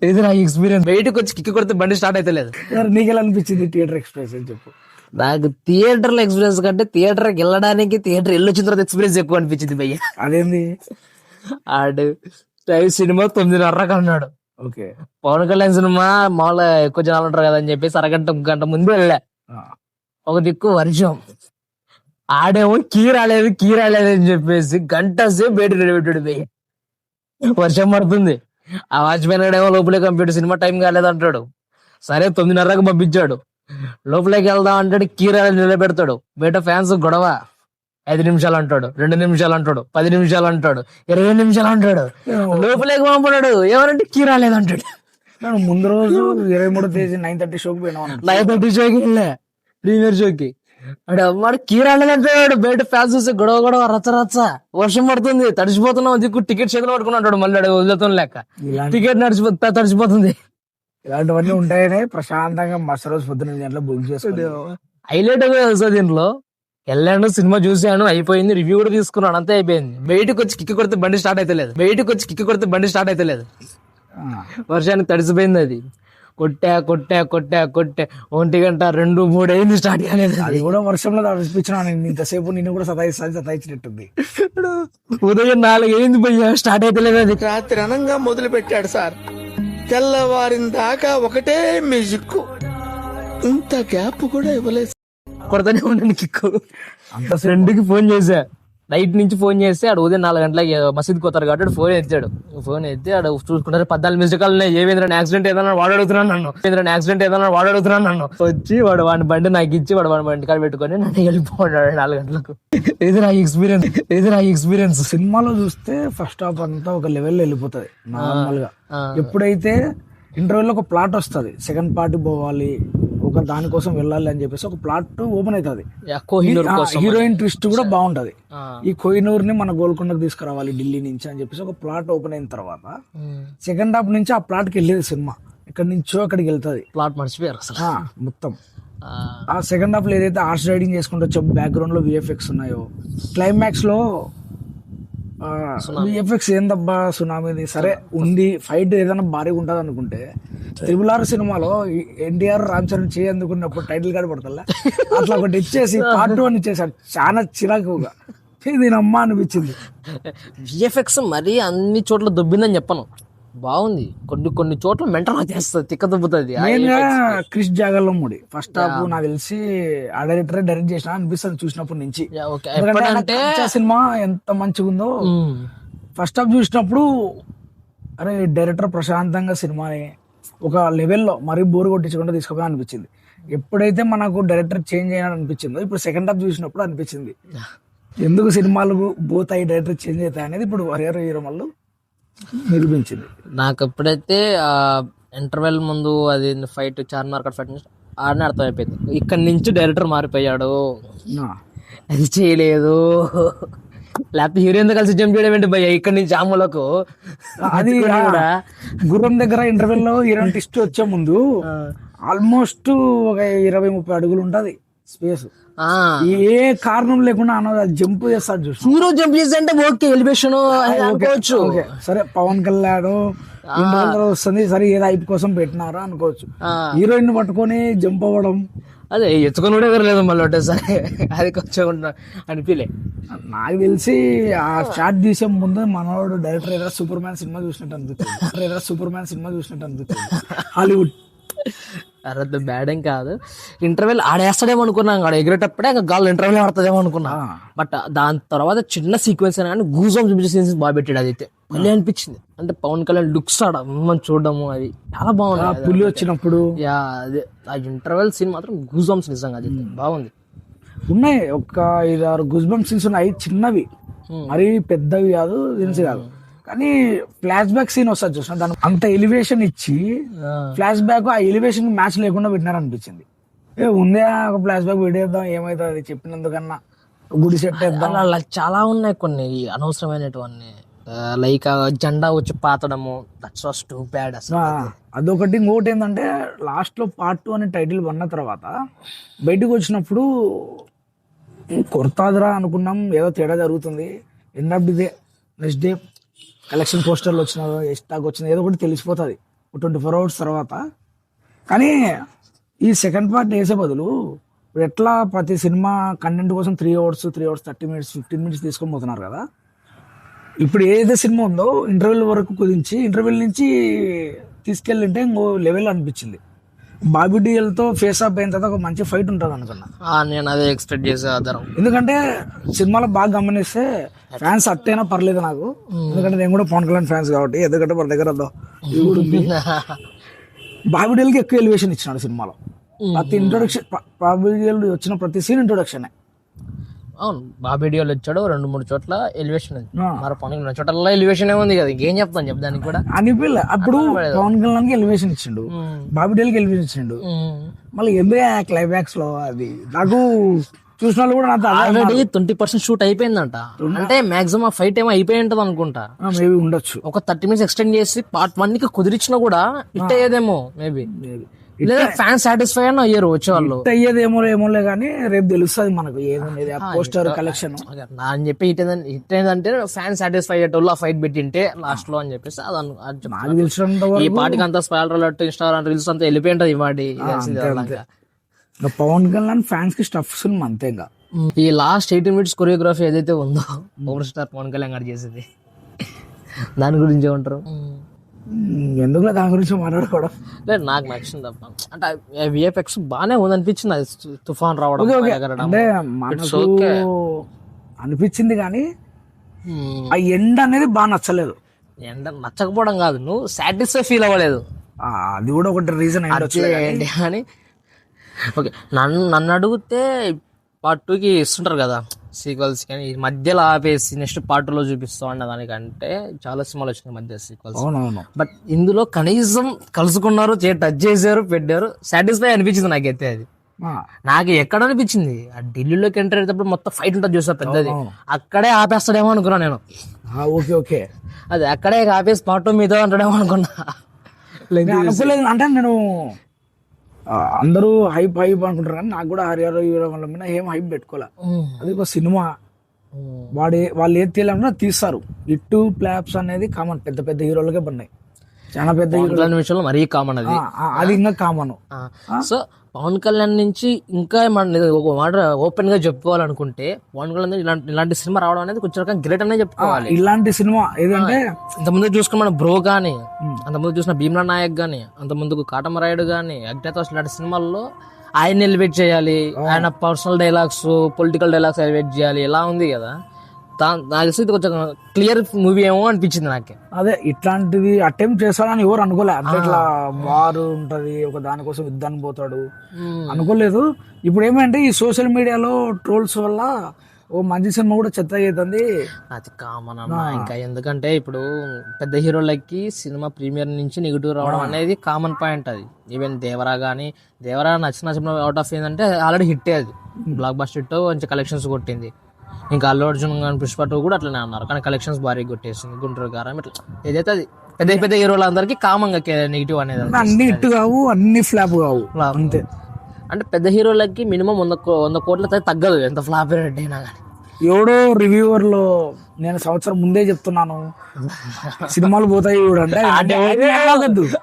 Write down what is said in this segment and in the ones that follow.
ఇది నా ఎక్స్పీరియన్స్. బయటకు వచ్చి కిక్ కొడితే బండి స్టార్ట్ అయితే లేదు. నీకు ఎలా అనిపించింది థియేటర్ ఎక్స్పీరియన్స్ అని చెప్పు. నాకు థియేటర్ లో ఎక్స్పీరియన్స్ కంటే థియేటర్కి వెళ్ళడానికి థియేటర్ వెళ్ళొచ్చిన తర్వాత ఎక్స్పీరియన్స్ ఎక్కువ అనిపించింది భయ్య. అదేంది? ఆడు సినిమా 9:30 అన్నాడు. ఓకే, పవన్ కళ్యాణ్ సినిమా మామూలుగా ఎక్కువ జనాలు ఉంటారు కదా అని చెప్పేసి ఒక గంట ముందు వెళ్ళా. ఒక దిక్కు వర్షం, ఆడేమో కీ రాలేదు అని చెప్పేసి గంట సేపు బయట నిలబెట్టాడు భయ్య. వర్షం పడుతుంది. ఆ వాచ్మెన్ ఏమో లోపలే కంప్యూటర్ సినిమా టైం కాలేదు అంటాడు. సరే 9:30కి పంపించాడు. లోపలికి వెళ్దాం అంటాడు, కీ రాలేదు నిలబెడతాడు. బయట ఫ్యాన్స్ గొడవ. 5 నిమిషాలు అంటాడు, 2 నిమిషాలు అంటాడు, 10 నిమిషాలు అంటాడు, 20 నిమిషాలు అంటాడు. లోపలికి పంపడాడు, ఎవరంటే కీ రాలేదు అంటాడు. ముందు రోజు 23వ తేదీ 9:30 షోకి పోయినా. 9:30 షోకి వెళ్ళా, ప్రీమియర్ షోకి. వాడు కీ రాలేదంటాడు. బయట ఫ్యాన్స్ చూస్తే గొడవ రచ్చ. వర్షం పడుతుంది, తడిచిపోతున్నావు. దిక్కు టికెట్ చేతిలో పట్టుకున్నాడు. మళ్ళీ వదులుతాం లేక టికెట్ తడిచిపోతుంది. ఇలాంటివన్నీ ఉంటాయని ప్రశాంతంగా మరుసటి రోజు పొద్దున్న 8 గంటలకు బుక్ చేసుకోండి. హైలైట్ తెలుసా దీంట్లో? వెళ్ళాను, సినిమా చూసాను, అయిపోయింది, రివ్యూ కూడా తీసుకున్నాను, అంతే అయిపోయింది. బయటకు వచ్చి కిక్ కొడితే బండి స్టార్ట్ అయితే లేదు. వర్షానికి తడిసిపోయింది. అది కొట్టా 1 గంట 2, 3 అయింది, స్టార్ట్ కాలేదు. అది కూడా వర్షంలో తడిపించిన ఇంతసేపు నిన్ను కూడా సతాయించినట్టుంది. ఉదయం 4 అయింది భయ్యా, స్టార్ట్ అయితే లేదు. అది రాత్రి అనంగా మొదలు పెట్టాడు సార్. తెల్లవారిన దాకా ఒకటే మ్యూజిక్. ఇంత గ్యాప్ కూడా ఇవ్వలేదు. కొడతానే ఉండండి కిక్కు. ఫ్రెండ్కి ఫోన్ చేశా, నైట్ నుంచి ఫోన్ చేస్తే ఆడు ఉదయం 4 గంటలకి మసీద్కి పోతారు కాబట్టి ఫోన్ ఎత్తాడు. ఫోన్ ఎత్తి ఆడు చూసుకుంటారు 14 మిస్డ్ కాల్ ఉన్నాయి. ఏవేంద్ర యాక్సిడెంట్ ఏదన్నా వాడు అడుగుతున్నాను నన్ను. వచ్చి వాడి బండి నాకు ఇచ్చి వాడి బండి కాడ పెట్టుకొని నన్ను వెళ్ళిపోయాడు 4 గంటలకు. ఇది నా ఎక్స్పీరియన్స్. సినిమాలో చూస్తే ఫస్ట్ హాఫ్ అంతా ఒక లెవెల్లో వెళ్ళిపోతుంది నార్మల్ గా. ఎప్పుడైతే ఇంటర్వ్యూలో ఒక ప్లాట్ వస్తుంది, సెకండ్ పార్ట్ పోవాలి, ఒక దానికోసం వెళ్ళాలి అని చెప్పేసి ఒక ప్లాట్ ఓపెన్ అవుతుంది. హీరోయిన్ ట్విస్ట్ కూడా బాగుంటది. ఈ కోహినూర్ ని మన గోల్కొండకు తీసుకురావాలి ఢిల్లీ నుంచి అని చెప్పేసి ఒక ప్లాట్ ఓపెన్ అయిన తర్వాత సెకండ్ హాఫ్ నుంచి ఆ ప్లాట్ కి వెళ్ళేది సినిమా. ఇక్కడ నుంచో అక్కడికి వెళ్తుంది. ప్లాట్ మర్చిపోయారు మొత్తం. ఆ సెకండ్ హాఫ్ లో ఏదైతే హార్స్ రైడింగ్ చేసుకుంటూ వచ్చో బ్యాక్గ్రౌండ్ లో విఎఫ్ఎక్స్ ఉన్నాయో, క్లైమాక్స్ లో విఎఫ్ఎక్స్ ఏందబ్బా సునామీది సరే ఉంది, ఫైట్ ఏదైనా భారీగా ఉంటది అనుకుంటే RRR సినిమాలో ఎన్టీఆర్ రామ్ చరణ్ చేయందుకున్నప్పుడు టైటిల్ కార్డు పడతలే అట్లా ఒకటి ఇచ్చేసి పార్ట్ 2 అని ఇచ్చేసాడు. చాలా చిరాకుగా దీని అమ్మ అనిపించింది. విఎఫ్ఎక్స్ మరీ అన్ని చోట్ల దొబ్బిందని చెప్పను, బాగుంది. కొన్ని చోట్ల మెంటల్ చేస్తుంది, తిక్క దొబ్బుతుంది. క్రిష్ జాగర్లమూడి ఫస్ట్ హాఫ్ నాకు తెలిసి ఆ డైరెక్ట్ చేసిన అనిపిస్తుంది చూసినప్పటి నుంచి. సినిమా ఎంత మంచిగా ఉందో ఫస్ట్ హాఫ్ చూసినప్పుడు, అరే డైరెక్టర్ ప్రశాంతంగా సినిమాని ఒక లెవెల్లో మరీ బోర్ కొట్టించకుండా తీసుకోవాలి అనిపించింది. ఎప్పుడైతే మనకు డైరెక్టర్ చేంజ్ అయ్యాలని అనిపించిందో ఇప్పుడు సెకండ్ హాఫ్ చూసినప్పుడు అనిపించింది ఎందుకు సినిమాలు పోతాయి డైరెక్టర్ చేంజ్ అవుతాయి అనేది ఇప్పుడు హరిహర వీరమల్లు నిరూపించింది. నాకు ఎప్పుడైతే ఇంటర్వెల్ ముందు అది ఫైట్ చార్మినార్ ఫైట్ ఆడనే అర్థమైపోయింది, ఇక్కడ నుంచి డైరెక్టర్ మారిపోయాడు, అది చేయలేదు. లేకపోతే హీరోయిన్ కలిసి జంప్ చేయడం ఏంటి భయ్య ఇక్కడ నుంచి ఆములకు. అది కూడా గుర్రం దగ్గర ఇంటర్వెల్ లో హీరోయిన్ ట్విస్ట్ వచ్చే ముందు ఆల్మోస్ట్ ఒక 20-30 అడుగులు ఉంటది స్పేస్. ఏ కారణం లేకుండా జంప్ చేస్తాడు చూసి. హీరో జంప్ చేస్తే అంటే ఓకే ఎలివేషన్ అనుకోవచ్చు. సరే పవన్ కళ్యాణ్ వస్తుంది, సరే ఏదో హైప్ కోసం పెట్టినారా అనుకోవచ్చు. హీరోయిన్ పట్టుకొని జంప్ అవ్వడం, అదే ఎత్తుకొని కూడా ఎవరలేదు మళ్ళీ సరే అది కొంచెం అనిపించలే. నాకు తెలిసి ఆ షాట్ తీసే ముందు మనోడు డైరెక్టర్ ఏదైనా సూపర్ మ్యాన్ సినిమా చూసినట్టు అనిపిస్తుంది హాలీవుడ్. అరే బ్యాడ్ ఏం కాదు, ఇంటర్వెల్ ఆడేస్తాడేమో అనుకున్నాం, ఆడ ఎగిరేటప్పుడే గాల్లో ఇంటర్వెల్ ఆడుతుందేమో అనుకున్నా. బట్ దాని తర్వాత చిన్న సీక్వెన్స్ అయినా కానీ గూజాంప్స్ చూపించే సీన్స్ బాగా పెట్టాడు. అదైతే మళ్ళీ అనిపించింది అంటే పవన్ కళ్యాణ్ లుక్స్ ఆడ చూడడము అది చాలా బాగుంది. పులి వచ్చినప్పుడు అదే ఆ ఇంటర్వెల్ సీన్ మాత్రం గూజాంప్స్ నిజంగా అది బాగుంది. ఉన్నాయి ఒక 5-6 గూజాంప్స్ సీన్స్ ఉన్నాయి, చిన్నవి మరీ పెద్దవి కాదు, సీన్స్ కాదు. కానీ ఫ్లాష్ బ్యాక్ సీన్ వస్తుంది చూసిన దాని అంత ఎలివేషన్ ఇచ్చి ఫ్లాష్ బ్యాక్ ఆ ఎలివేషన్ మ్యాచ్ లేకుండా పెట్టినారనిపించింది. ఉందే ఒక ఫ్లాష్ బ్యాక్ పెట్టేద్దాం ఏమైతుంది అది చెప్పినందుకన్నా గుడి సెట్ వేద్దాం. అలా చాలా ఉన్నాయి కొన్ని అనవసరమైనటువంటి, లైక్ జెండా వచ్చి పాతడము, దట్స్ వాస్ టూ బ్యాడ్ అసలు. అదొకటి. ఇంకోటి ఏంటంటే లాస్ట్ లో పార్ట్ 2 అనే టైటిల్ పడిన తర్వాత బయటకు వచ్చినప్పుడు కొడతాదిరా అనుకున్నాం, ఏదో తేడా జరుగుతుంది. End of the day next day collection పోస్టర్లు వచ్చినా స్టాక్ వచ్చినా ఏదో ఒకటి తెలిసిపోతుంది. 24 hours తర్వాత. కానీ ఈ సెకండ్ పార్ట్ వేసే బదులు ఇప్పుడు ఎట్లా ప్రతి సినిమా కంటెంట్ కోసం 3 hours 30 minutes 15 minutes తీసుకొని పోతున్నారు కదా. ఇప్పుడు ఏదైతే సినిమా ఉందో ఇంటర్వెల్ వరకు కుదించి ఇంటర్వెల్ నుంచి తీసుకెళ్ళింటే ఇంకో లెవెల్ అనిపించింది. బాబీ డిఎల్ తో ఫేస్ ఆఫ్ అయిన తర్వాత ఒక మంచి ఫైట్ ఉంటుంది అనుకున్నా. నేను అదే ఎక్స్పెక్ట్ చేసే ఆధారం. ఎందుకంటే సినిమాలో బాగా గమనిస్తే ఫ్యాన్స్ అట్టైనా పర్లేదు నాకు, ఎందుకంటే నేను కూడా పవన్ కళ్యాణ్ ఫ్యాన్స్ కాబట్టి. ఎందుకంటే మన దగ్గర బాబీ డిఎల్ కి ఎక్కువ ఎలివేషన్ ఇచ్చినాడు సినిమాలో. ప్రతి ఇంట్రొడక్షన్ బాబీ డిఎల్ వచ్చిన ప్రతి సీన్ ఇంట్రొడక్షన్. అవును, బాబీ డియోల్ వచ్చాడు 2-3 చోట్ల ఎలివేషన్ ఉంది. మరి పవన్ కళ్యాణ్ చోట్ల ఎలివేషన్ ఉంది కదా, ఇంకేం చెప్తాను చెప్పడానికి కూడా అనిపిల్ల. అప్పుడు పవన్ కళ్యాణ్ కి ఎలివేషన్ ఇచ్చిండు, బాబీ డియోల్ కి ఎలివేషన్ ఇచ్చిండు. మళ్ళీ ఎందుకు క్లైమాక్స్ లో అది నాకు చూసిన వాళ్ళు కూడా నాకు ఆల్రెడీ 20% షూట్ అయిపోయిందంట. అంటే మాక్సిమం ఫైట్ ఏమో అయిపోయి ఉంటది అనుకుంటా. మేబీ ఉండొచ్చు. ఒక 30 minutes ఎక్స్టెండ్ చేసి పార్ట్ 1 కి కుదిరించినా కూడా ఇట్ అయ్యేదేమో మేబీ. లేదా ఫ్యాన్స్ సాటిస్ఫై అని అయ్యారు వచ్చేవాళ్ళు. ఏమోలే కానీ రేపు తెలుస్తుంది మనకు ఏముంది పోస్టర్ కలెక్షన్ అని చెప్పి హిట్ ఏంటంటే ఫ్యాన్స్ సాటిస్ఫై అయ్యేటోళ్ళు ఆ ఫైట్ పెట్టింటే లాస్ట్ లో అని చెప్పేసి నాకు తెలిసినంత ఈ పాటికి అంతా స్పాయిలర్ అలర్ట్ ఇన్స్టాగ్రామ్ రీల్స్ అంతా వెళ్ళిపోయి ఉంటది. ఈ వాటి పవన్ కళ్యాణ్ ఫ్యాన్స్ కి స్టఫ్ సినిమా అంతే. ఇంకా ఈ లాస్ట్ 18 minutes కొరియోగ్రఫీ ఏదైతే ఉందో పవర్ స్టార్ పవన్ కళ్యాణ్ గారు చేసేది, దాని గురించి ఏమంటారు? ఎందుకు దాని గురించి మాట్లాడుకోవడం లేదు, నాకు నచ్చింది అబ్బా. అంటే విఎఫ్ఎక్స్ బాగానే ఉంది అనిపించింది. అది తుఫాన్ రావడం అంటే మనకు అనిపించింది కానీ ఆ ఎండ్ అనేది బాగా నచ్చలేదు. ఎండ నచ్చకపోవడం కాదు, నువ్వు సాటిస్ఫై ఫీల్ అవ్వలేదు. అది కూడా ఒకటి రీజన్ ఏంటి అని. ఓకే, నన్ను అడిగితే పార్ట్ 2కి ఇస్తుంటారు కదా సీక్వెల్స్, కానీ ఈ మధ్యలో ఆపేసి నెక్స్ట్ పార్ట్ 2లో చూపిస్తాం అన్న దానికంటే చాలా సినిమాలు వచ్చినాయి మధ్య సీక్వెల్స్. బట్ ఇందులో కనీసం కలుసుకున్నారు, టచ్ చేశారు, పెట్టారు, సాటిస్ఫై అనిపించింది నాకైతే. అది నాకు ఎక్కడ అనిపించింది, ఆ ఢిల్లీలోకి ఎంటర్ అయ్యేటప్పుడు మొత్తం ఫైట్ ఉంటుంది చూసా పెద్దది, అక్కడే ఆపేస్తాడేమో అనుకున్నా నేను. ఓకే అది అక్కడే ఆపేసి పార్ట్ 2 మీతో అంటాడేమో అనుకున్నా. అంటే నేను అందరూ హైప్ అనుకుంటారు కానీ నాకు కూడా హరిహర వల్ల మీద ఏం హైప్ పెట్టుకోలే. అది ఒక సినిమా, వాళ్ళు ఏది తీయాలన్నా తీస్తారు. ఇట్టు ప్లాప్స్ అనేది కామన్, పెద్ద పెద్ద హీరోలకే పడినాయి. చాలా పెద్ద హీరోల విషయంలో మరీ కామన్ అది ఇంకా కామన్. సో పవన్ కళ్యాణ్ నుంచి ఇంకా ఒక మాట ఓపెన్ గా చెప్పుకోవాలనుకుంటే పవన్ కళ్యాణ్ ఇలాంటి సినిమా రావడం అనేది కొంచెం గ్రేట్ అనే చెప్పుకోవాలి. ఇలాంటి సినిమా ఏదంటే ఇంతకుముందు చూసుకున్న మన బ్రో గానీ, అంతకుముందు చూసిన భీమ్లా నాయక్ గానీ, అంతకుముందు కాటమరాయుడు గానీ, అగ్నితో ఇలాంటి సినిమాల్లో ఆయన ఎలివేట్ చేయాలి, ఆయన personal dialogues, political dialogues elevate చేయాలి, ఇలా ఉంది కదా. నాకు తెలిసి ఇది కొంచెం క్లియర్ మూవీ ఏమో అనిపించింది నాకే. అదే ఇట్లాంటిది అటెంప్ట్ చేస్తాడని ఎవరు అనుకోలే. అంటే ఇట్లా వారు ఉంటది, ఒక దానికోసం యుద్ధానికి పోతాడు అనుకోలేదు. ఇప్పుడు ఏమంటే ఈ సోషల్ మీడియాలో ట్రోల్స్ వల్ల ఓ మంచి సినిమా కూడా చెత్త అవుతుంది. అది కామన్ అన్న. ఇంకా ఎందుకంటే ఇప్పుడు పెద్ద హీరోలకి సినిమా ప్రీమియర్ నుంచి నెగిటివ్ రావడం అనేది కామన్ పాయింట్. అది ఈవెన్ దేవరా కానీ, దేవరా నచ్చిన సినిమా అవుట్ ఆఫ్ ఏంటంటే ఆల్రెడీ హిట్, అది బ్లాక్ బస్టర్ హిట్, మంచి కలెక్షన్స్ కొట్టింది. ఇంకా అల్లు అర్జున్ కానీ పుష్ప 2 కూడా అట్లనే అన్నారు, కానీ కలెక్షన్స్ భారీ కొట్టేసింది. గుంటూరు గారం ఇట్లా ఏదైతే అది పెద్ద పెద్ద హీరోలందరికీ కామన్ గా నెగిటివ్ అనేది. అన్ని హిట్ కావు, అన్ని ఫ్లాప్ కావు అంతే. అంటే పెద్ద హీరోలకి మినిమం 100 కోట్ల తగ్గదు ఎంత ఫ్లాప్ అయినా కానీ. ఎవడో రివ్యూవర్ లో నేను సంవత్సరం ముందే చెప్తున్నాను సినిమాలు పోతాయి అంటే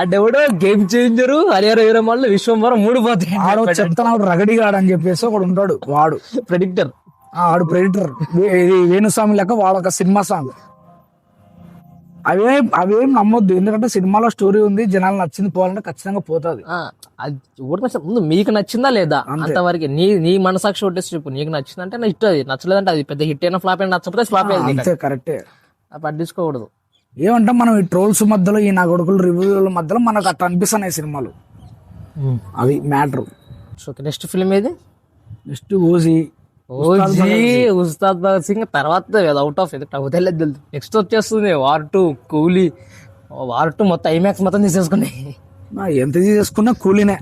ఆడెవడో గేమ్ చేంజరు హరిహర వీరమల్లు విశ్వంవరం 3 పోతాయి ఆడో చెప్తున్నాడు రగడిగాడు అని చెప్పేసి ఒకడు ఉంటాడు, వాడు ప్రెడిక్టర్. ఆడు ప్రెడిటర్. ఇది వేణుస్వామి లెక్క వాడొక సినిమా సాంగ్. అవేం నమ్మొద్దు, ఎందుకంటే సినిమాలో స్టోరీ ఉంది, జనాలు నచ్చింది పోవాలంటే ఖచ్చితంగా పోతుంది. ముందు మీకు నచ్చిందా లేదా అంతవరకు నీ మనసాక్షి కొట్టేసి చెప్పు. నీకు నచ్చిందంటే నా ఇష్టం, అది నచ్చలేదంటే అది పెద్ద హిట్ అయినా ఫ్లాప్ అయినా, నచ్చకపోతే ఫ్లాప్ అయింది. కరెక్టే, పట్టించుకోకూడదు. ఏమంటే మనం ఈ ట్రోల్స్ మధ్యలో, ఈ నా కొడుకుల రివ్యూల మధ్యలో మనకు అట్లా అనిపిస్తున్నాయి సినిమాలు. అది మ్యాటర్. నెక్స్ట్ ఫిల్మ్ ఏది? Next OG Ustaad Bhagat Singh. తర్వాత అవుట్ ఆఫ్ తెలియదు. నెక్స్ట్ వచ్చేస్తుంది వార్ 2 కూలీ. వార్ 2 మొత్తం ఐమాక్స్ మొత్తం తీసేసుకున్నాయి. ఎంత తీసేసుకున్నా కూలీనే.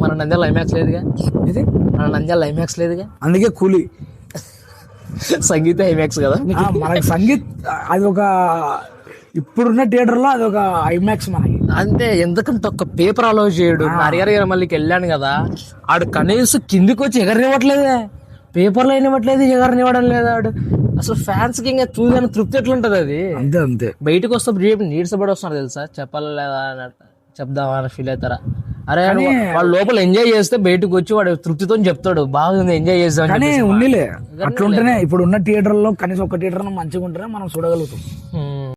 మన నంద్యాల ఐమాక్స్ లేదుగా, ఇది మన నంద్యాల ఐమాక్స్ లేదుగా, అందుకే కూలీ. సంగీత ఐమాక్స్ కదా మనకి. సంగీత్ అది ఒక ఇప్పుడున్న థియేటర్ లో అది ఒక ఐమాక్స్ మనకి అంతే. ఎందుకంటే ఒక పేపర్ అలౌ చేయడు. హరిహర మళ్ళీకి వెళ్ళాను కదా, ఆడు కనీసం కిందికి వచ్చి ఎగరనివ్వట్లేదే, పేపర్లో అయినట్లేదు, ఎగరనివ్వడం లేదు ఆడు. అసలు ఫ్యాన్స్ కి ఇంకా చూడడానికి తృప్తి ఎట్లుంటది అది. అంతే అంతే. బయటకు వస్తే నీడ్సపడి వస్తున్నారు తెలుసా, చెప్పాలి లేదా చెప్దామని ఫీల్ అవుతారా? అరే వాడు లోపల ఎంజాయ్ చేస్తే బయటకు వచ్చి వాడు తృప్తితో చెప్తాడు బాగుంది ఎంజాయ్ చేస్తాం. కానీ ఉన్నిలే అట్లుంటేనే ఇప్పుడు ఉన్న థియేటర్ లో కనీసం ఒక థియేటర్ మంచిగా ఉంటేనే మనం చూడగలుగుతాం.